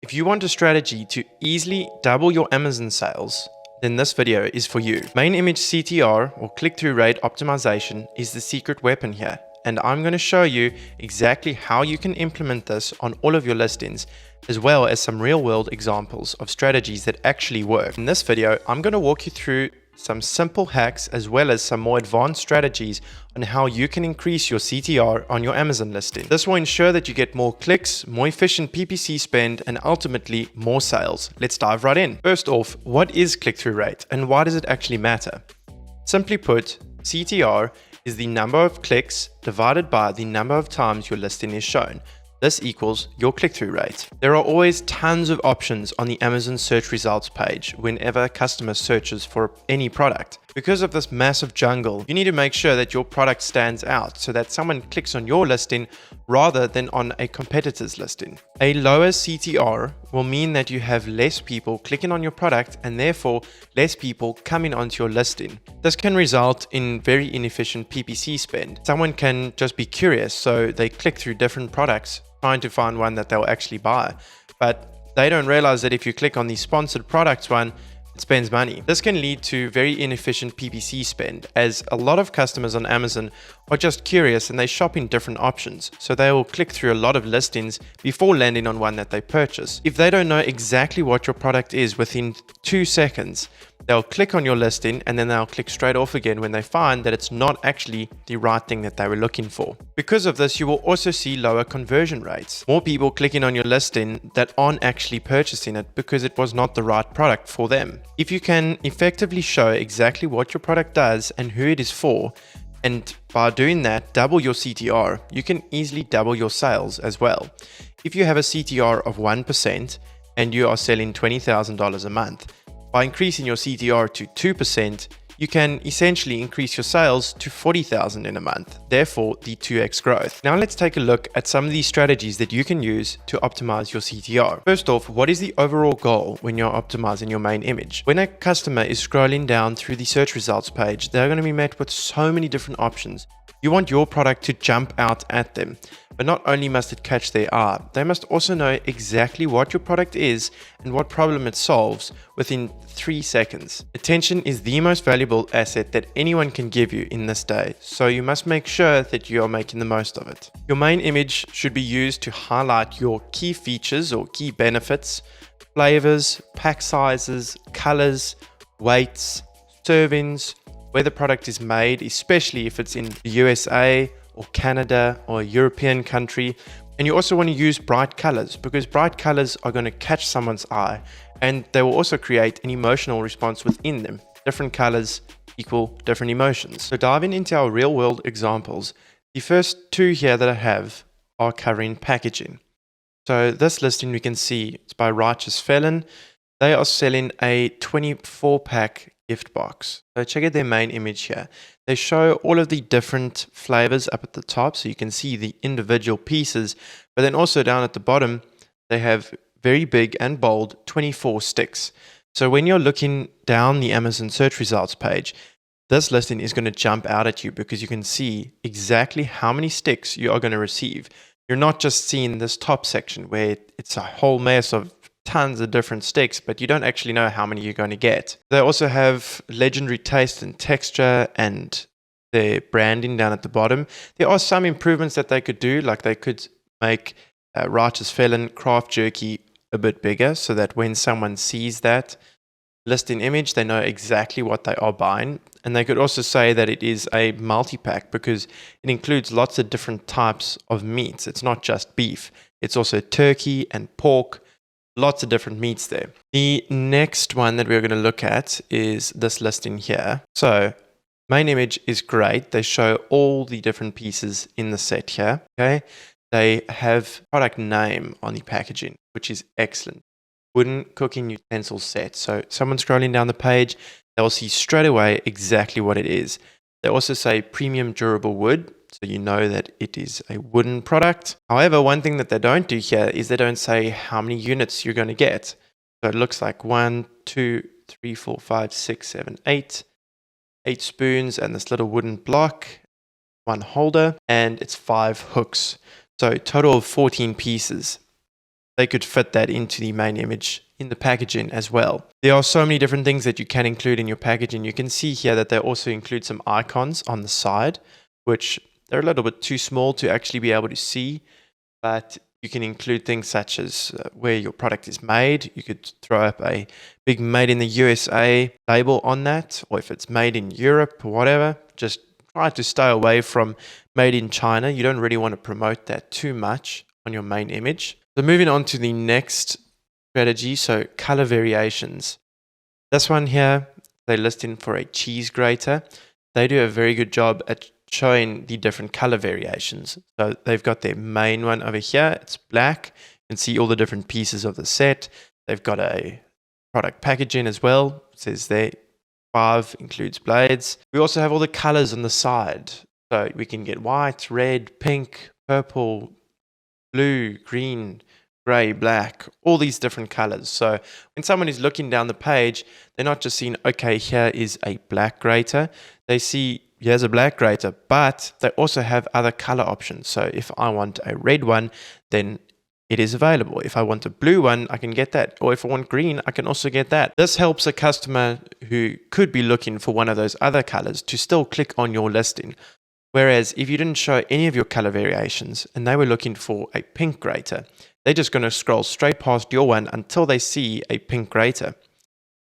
If you want a strategy to easily double your Amazon sales, then this video is for you. Main image CTR or click-through rate optimization is the secret weapon here, and I'm going to show you exactly how you can implement this on all of your listings, as well as some real-world examples of strategies that actually work. In this video, I'm going to walk you through some simple hacks as well as some more advanced strategies on how you can increase your CTR on your Amazon listing. This will ensure that you get more clicks, more efficient PPC spend, and ultimately more sales. Let's dive right in. First off, what is click-through rate and why does it actually matter? Simply put, CTR is the number of clicks divided by the number of times your listing is shown. This equals your click-through rate. There are always tons of options on the Amazon search results page whenever a customer searches for any product. Because of this massive jungle, you need to make sure that your product stands out so that someone clicks on your listing rather than on a competitor's listing. A lower CTR will mean that you have less people clicking on your product and therefore less people coming onto your listing. This can result in very inefficient PPC spend. Someone can just be curious, so they click through different products trying to find one that they'll actually buy. But they don't realize that if you click on the sponsored products one, it spends money. This can lead to very inefficient PPC spend, as a lot of customers on Amazon are just curious and they shop in different options. So they will click through a lot of listings before landing on one that they purchase. If they don't know exactly what your product is within 2 seconds, they'll click on your listing and then they'll click straight off again when they find that it's not actually the right thing that they were looking for. Because of this, you will also see lower conversion rates. More people clicking on your listing that aren't actually purchasing it because it was not the right product for them. If you can effectively show exactly what your product does and who it is for, and by doing that, double your CTR, you can easily double your sales as well. If you have a CTR of 1% and you are selling $20,000 a month, by increasing your CTR to 2%, you can essentially increase your sales to $40,000 in a month, therefore the 2x growth. Now let's take a look at some of these strategies that you can use to optimize your CTR. First off, what is the overall goal when you're optimizing your main image? When a customer is scrolling down through the search results page, they're going to be met with so many different options. You want your product to jump out at them, but not only must it catch their eye, they must also know exactly what your product is and what problem it solves within 3 seconds. Attention is the most valuable asset that anyone can give you in this day, so you must make sure that you are making the most of it. Your main image should be used to highlight your key features or key benefits, flavors, pack sizes, colors, weights, servings, where the product is made, especially if it's in the USA or Canada or a European country. And you also want to use bright colors because bright colors are going to catch someone's eye and they will also create an emotional response within them. Different colors equal different emotions. So diving into our real world examples, the first two here that I have are covering packaging. So this listing we can see it's by Righteous Felon. They are selling a 24-pack gift box. So check out their main image here. They show all of the different flavors up at the top so you can see the individual pieces, but then also down at the bottom they have very big and bold 24 sticks. So when you're looking down the Amazon search results page, this listing is going to jump out at you because you can see exactly how many sticks you are going to receive. You're not just seeing this top section where it's a whole mess of tons of different sticks, but you don't actually know how many you're going to get. They also have legendary taste and texture and their branding down at the bottom. There are some improvements that they could do, like they could make Righteous Felon craft jerky a bit bigger so that when someone sees that listing image, they know exactly what they are buying. And they could also say that it is a multi-pack because it includes lots of different types of meats. It's not just beef. It's also turkey and pork. Lots of different meats there. The next one that we're going to look at is this listing here. So main image is great. They show all the different pieces in the set here. Okay. They have product name on the packaging, which is excellent. Wooden cooking utensil set. So someone scrolling down the page, they'll see straight away exactly what it is. They also say premium durable wood. So you know that it is a wooden product. However, one thing that they don't do here is they don't say how many units you're going to get. So it looks like 1, 2, 3, 4, 5, 6, 7, 8. 8 spoons and this little wooden block, 1 holder, and it's 5 hooks. So total of 14 pieces. they could fit that into the main image in the packaging as well. There are so many different things that you can include in your packaging. You can see here that they also include some icons on the side, which they're a little bit too small to actually be able to see, but you can include things such as where your product is made. You could throw up a big made in the USA label on that, or if it's made in Europe or whatever, just try to stay away from made in China. You don't really want to promote that too much on your main image. So moving on to the next strategy, so color variations. This one here, they list in for a cheese grater. They do a very good job at showing the different color variations. So they've got their main one over here. It's black. You can see all the different pieces of the set. They've got a product packaging as well. It says there 5 includes blades. We also have all the colors on the side. So we can get white, red, pink, purple, blue, green, gray, black, all these different colors. So when someone is looking down the page, they're not just seeing, okay, here is a black grater. They see, here's a black grater, but they also have other color options. So if I want a red one, then it is available. If I want a blue one, I can get that. Or if I want green, I can also get that. This helps a customer who could be looking for one of those other colors to still click on your listing. Whereas if you didn't show any of your color variations and they were looking for a pink grater, they're just going to scroll straight past your one until they see a pink grater.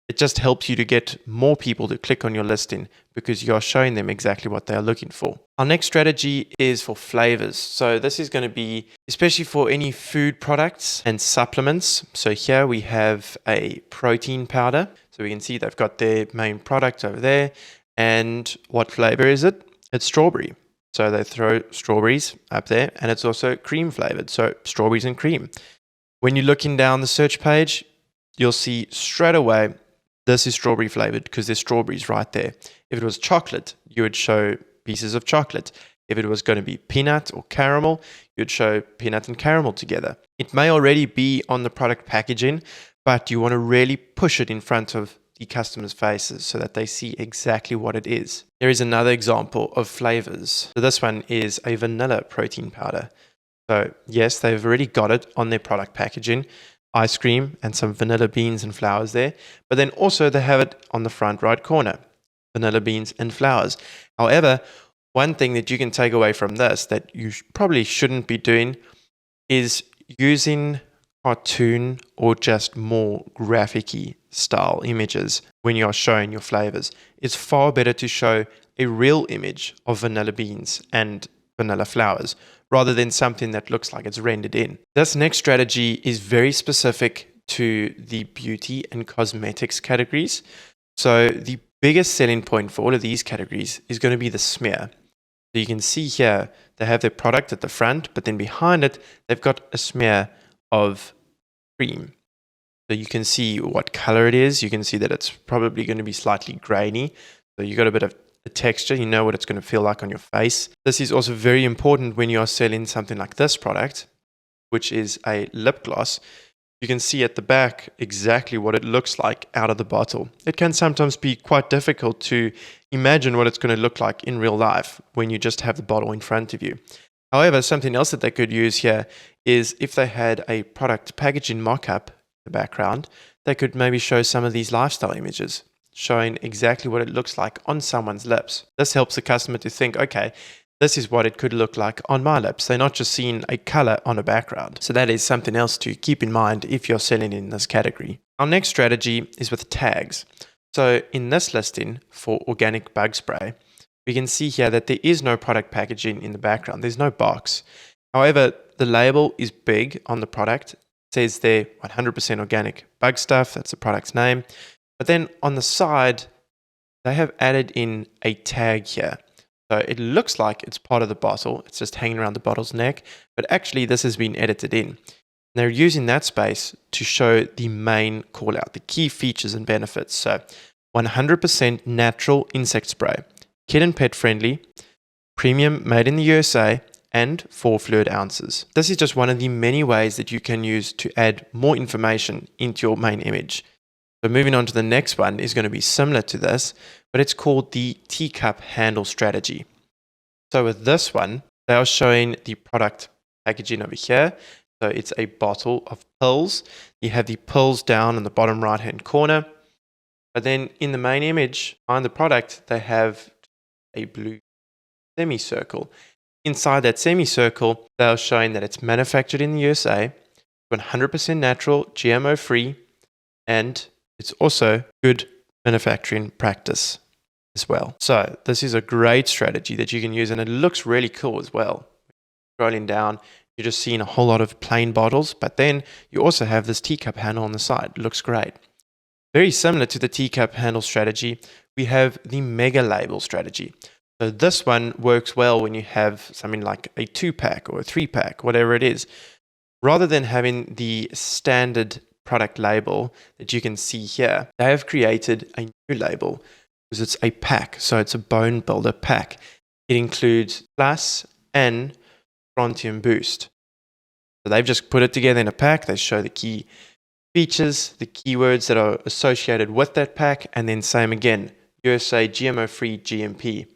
It just helps you to get more people to click on your listing because you're showing them exactly what they're looking for. Our next strategy is for flavors. So this is going to be especially for any food products and supplements. So here we have a protein powder. So we can see they've got their main product over there. And what flavor is it? It's strawberry. So they throw strawberries up there, and it's also cream flavored. So strawberries and cream. When you're looking down the search page, you'll see straight away this is strawberry flavored because there's strawberries right there. If it was chocolate, you would show pieces of chocolate. If it was going to be peanut or caramel, you'd show peanut and caramel together. It may already be on the product packaging, but you want to really push it in front of the customers' faces so that they see exactly what it is. There is another example of flavors. So this one is a vanilla protein powder. So yes, they've already got it on their product packaging, ice cream and some vanilla beans and flowers there, but then also they have it on the front right corner, vanilla beans and flowers. However, one thing that you can take away from this that you probably shouldn't be doing is using cartoon or just more graphic-y style images when you are showing your flavors. It's far better to show a real image of vanilla beans and vanilla flowers rather than something that looks like it's rendered in. This next strategy is very specific to the beauty and cosmetics categories. So the biggest selling point for all of these categories is going to be the smear. So you can see here they have their product at the front, but then behind it they've got a smear of cream. So you can see what color it is. You can see that it's probably going to be slightly grainy. So you got a bit of a texture. You know what it's going to feel like on your face. This is also very important when you are selling something like this product, which is a lip gloss. You can see at the back exactly what it looks like out of the bottle. It can sometimes be quite difficult to imagine what it's going to look like in real life when you just have the bottle in front of you. However, something else that they could use here is if they had a product packaging mock-up in the background, they could maybe show some of these lifestyle images, showing exactly what it looks like on someone's lips. This helps the customer to think, okay, this is what it could look like on my lips. They're not just seeing a color on a background. So that is something else to keep in mind if you're selling in this category. Our next strategy is with tags. So in this listing for organic bug spray, we can see here that there is no product packaging in the background. There's no box. However, the label is big on the product. It says there 100% organic bug stuff. That's the product's name. But then on the side, they have added in a tag here. So it looks like it's part of the bottle. It's just hanging around the bottle's neck. But actually, this has been edited in. They're using that space to show the main call out, the key features and benefits. So 100% natural insect spray, kid and pet friendly, premium made in the USA, and 4 fluid ounces. This is just one of the many ways that you can use to add more information into your main image. So moving on to the next one is going to be similar to this, but it's called the teacup handle strategy. So with this one, they are showing the product packaging over here. So it's a bottle of pills. You have the pills down in the bottom right hand corner. But then in the main image behind the product, they have a blue semicircle. Inside that semicircle, they're showing that it's manufactured in the USA, 100% natural, GMO free, and it's also good manufacturing practice as well. So this is a great strategy that you can use, and it looks really cool as well. Scrolling down, you're just seeing a whole lot of plain bottles, but then you also have this teacup handle on the side. It looks great. Very similar to the teacup handle strategy, we have the mega label strategy. So this one works well when you have something like a 2-pack or a 3-pack, whatever it is. Rather than having the standard product label that you can see here, they have created a new label because it's a pack. So it's a bone builder pack. It includes Plus and Strontium Boost. So they've just put it together in a pack. They show the key features, the keywords that are associated with that pack, and then same again, USA GMO-free GMP.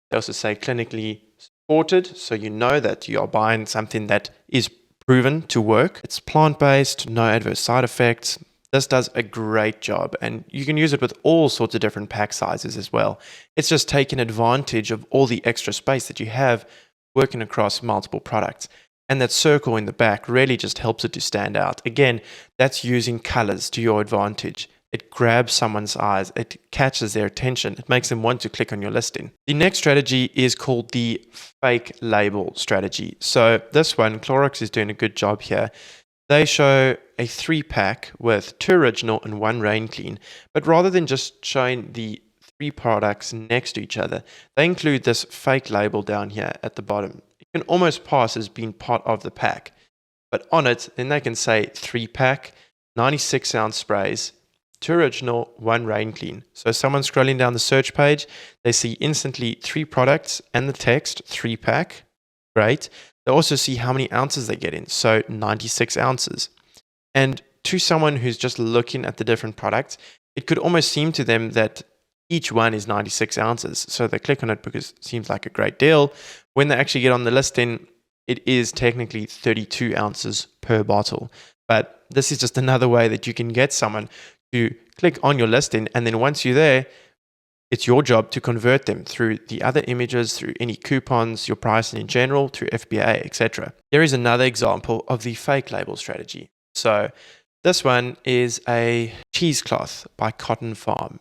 They also say clinically supported, so you know that you are buying something that is proven to work. It's plant-based, no adverse side effects. This does a great job, and you can use it with all sorts of different pack sizes as well. It's just taking advantage of all the extra space that you have working across multiple products. And that circle in the back really just helps it to stand out. Again, that's using colors to your advantage. It grabs someone's eyes, it catches their attention, it makes them want to click on your listing. The next strategy is called the fake label strategy. So this one, Clorox is doing a good job here. They show a 3-pack with 2 original and 1 Rain Clean, but rather than just showing the 3 products next to each other, they include this fake label down here at the bottom. It can almost pass as being part of the pack, but on it, then they can say 3-pack, 96-ounce sprays, 2 original, 1 Rain Clean. So someone scrolling down the search page, they see instantly 3 products and the text 3-pack. Great. They also see how many ounces they get in. So 96 ounces. And to someone who's just looking at the different products, it could almost seem to them that each one is 96 ounces. So they click on it because it seems like a great deal. When they actually get on the listing, it is technically 32 ounces per bottle. But this is just another way that you can get someone to click on your listing, and then once you're there, it's your job to convert them through the other images, through any coupons, your pricing in general, through FBA, etc. Here is another example of the fake label strategy. So this one is a cheesecloth by Cotton Farm.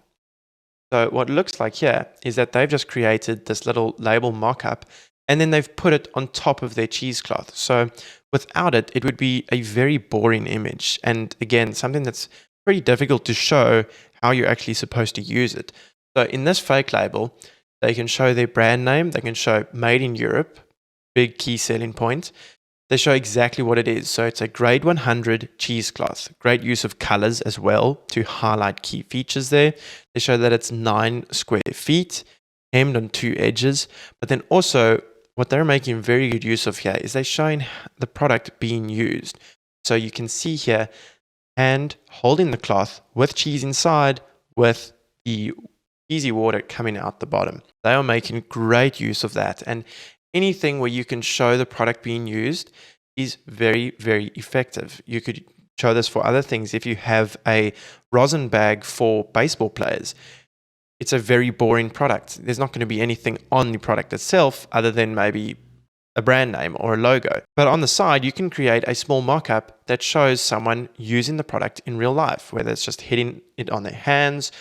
So what it looks like here is that they've just created this little label mock-up, and then they've put it on top of their cheesecloth. So without it, it would be a very boring image. And again, something that's pretty difficult to show how you're actually supposed to use it. So in this fake label, they can show their brand name, they can show made in Europe, big key selling point. They show exactly what it is. So it's a grade 100 cheesecloth. Great use of colors as well to highlight key features there. They show that it's 9 square feet, hemmed on 2 edges, but then also what they're making very good use of here is they're showing the product being used. So you can see here, hand holding the cloth with cheese inside with the easy water coming out the bottom. They are making great use of that, and anything where you can show the product being used is very, very effective. You could show this for other things. If you have a rosin bag for baseball players, it's a very boring product. There's not going to be anything on the product itself other than maybe a brand name or a logo. But on the side, you can create a small mock-up that shows someone using the product in real life, whether it's just hitting it on their hands,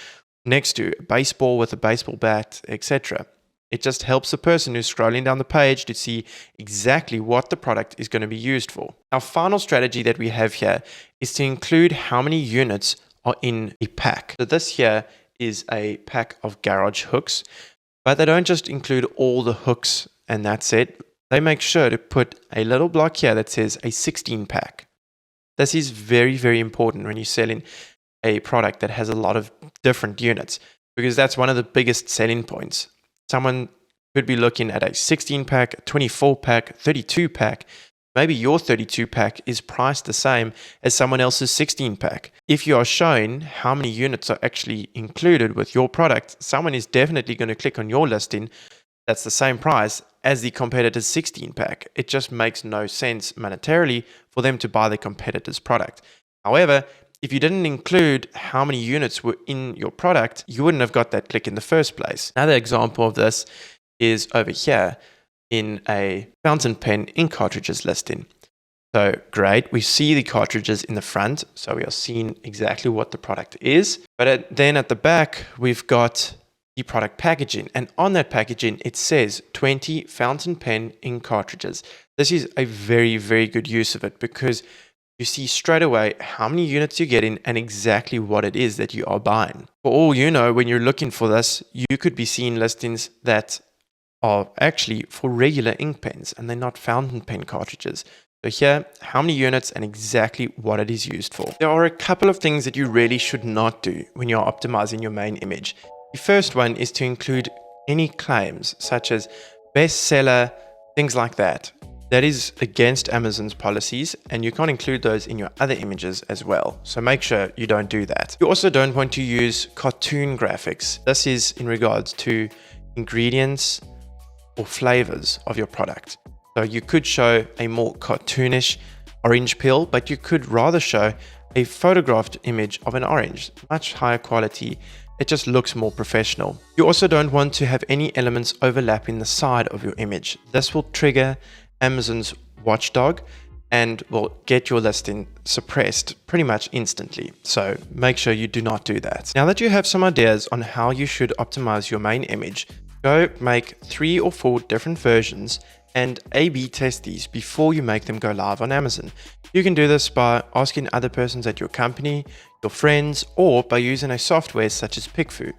next to a baseball with a baseball bat, etc. It just helps the person who's scrolling down the page to see exactly what the product is going to be used for. Our final strategy that we have here is to include how many units are in a pack. So this here is a pack of garage hooks, but they don't just include all the hooks and that's it. They make sure to put a little block here that says a 16-pack. This is very, very important when you're selling a product that has a lot of different units, because that's one of the biggest selling points. Someone could be looking at a 16-pack, 24-pack, 32-pack. Maybe your 32-pack is priced the same as someone else's 16-pack. If you are showing how many units are actually included with your product, someone is definitely going to click on your listing that's the same price as the competitor's 16 pack. It just makes no sense monetarily for them to buy the competitor's product. However, if you didn't include how many units were in your product, you wouldn't have got that click in the first place. Another example of this is over here in a fountain pen ink cartridges listing. So great, we see the cartridges in the front, so we are seeing exactly what the product is. But then at the back, we've got the product packaging, and on that packaging, it says 20 fountain pen ink cartridges. This is a very, very good use of it because you see straight away how many units you're getting and exactly what it is that you are buying. For all you know, when you're looking for this, you could be seeing listings that are actually for regular ink pens and they're not fountain pen cartridges. So here, how many units and exactly what it is used for. There are a couple of things that you really should not do when you're optimizing your main image. The first one is to include any claims such as bestseller, things like that. That is against Amazon's policies, and you can't include those in your other images as well. So make sure you don't do that. You also don't want to use cartoon graphics. This is in regards to ingredients or flavors of your product. So you could show a more cartoonish orange peel, but you could rather show a photographed image of an orange, much higher quality. It just looks more professional. You also don't want to have any elements overlapping the side of your image. This will trigger Amazon's watchdog and will get your listing suppressed pretty much instantly. So make sure you do not do that. Now that you have some ideas on how you should optimize your main image, go make 3 or 4 different versions and A/B test these before you make them go live on Amazon. You can do this by asking other persons at your company, your friends, or by using a software such as PickFu.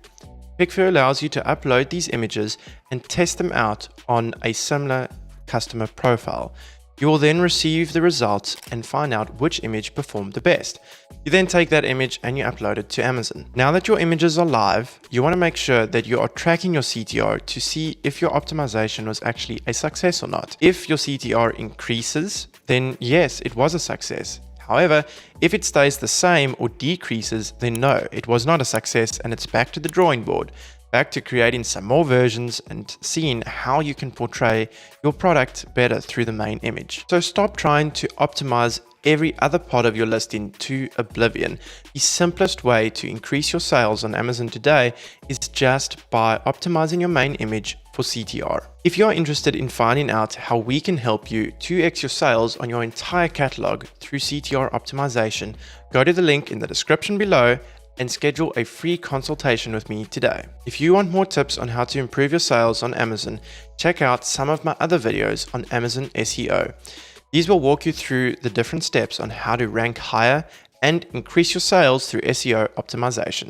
PickFu allows you to upload these images and test them out on a similar customer profile. You will then receive the results and find out which image performed the best. You then take that image and you upload it to Amazon. Now that your images are live, you want to make sure that you are tracking your CTR to see if your optimization was actually a success or not. If your CTR increases, then yes, it was a success. However, if it stays the same or decreases, then no, it was not a success and it's back to the drawing board. Back to creating some more versions and seeing how you can portray your product better through the main image. So stop trying to optimize every other part of your listing to oblivion. The simplest way to increase your sales on Amazon today is just by optimizing your main image for CTR. If you are interested in finding out how we can help you 2x your sales on your entire catalog through CTR optimization, go to the link in the description below and schedule a free consultation with me today. If you want more tips on how to improve your sales on Amazon, check out some of my other videos on Amazon SEO. These will walk you through the different steps on how to rank higher and increase your sales through SEO optimization.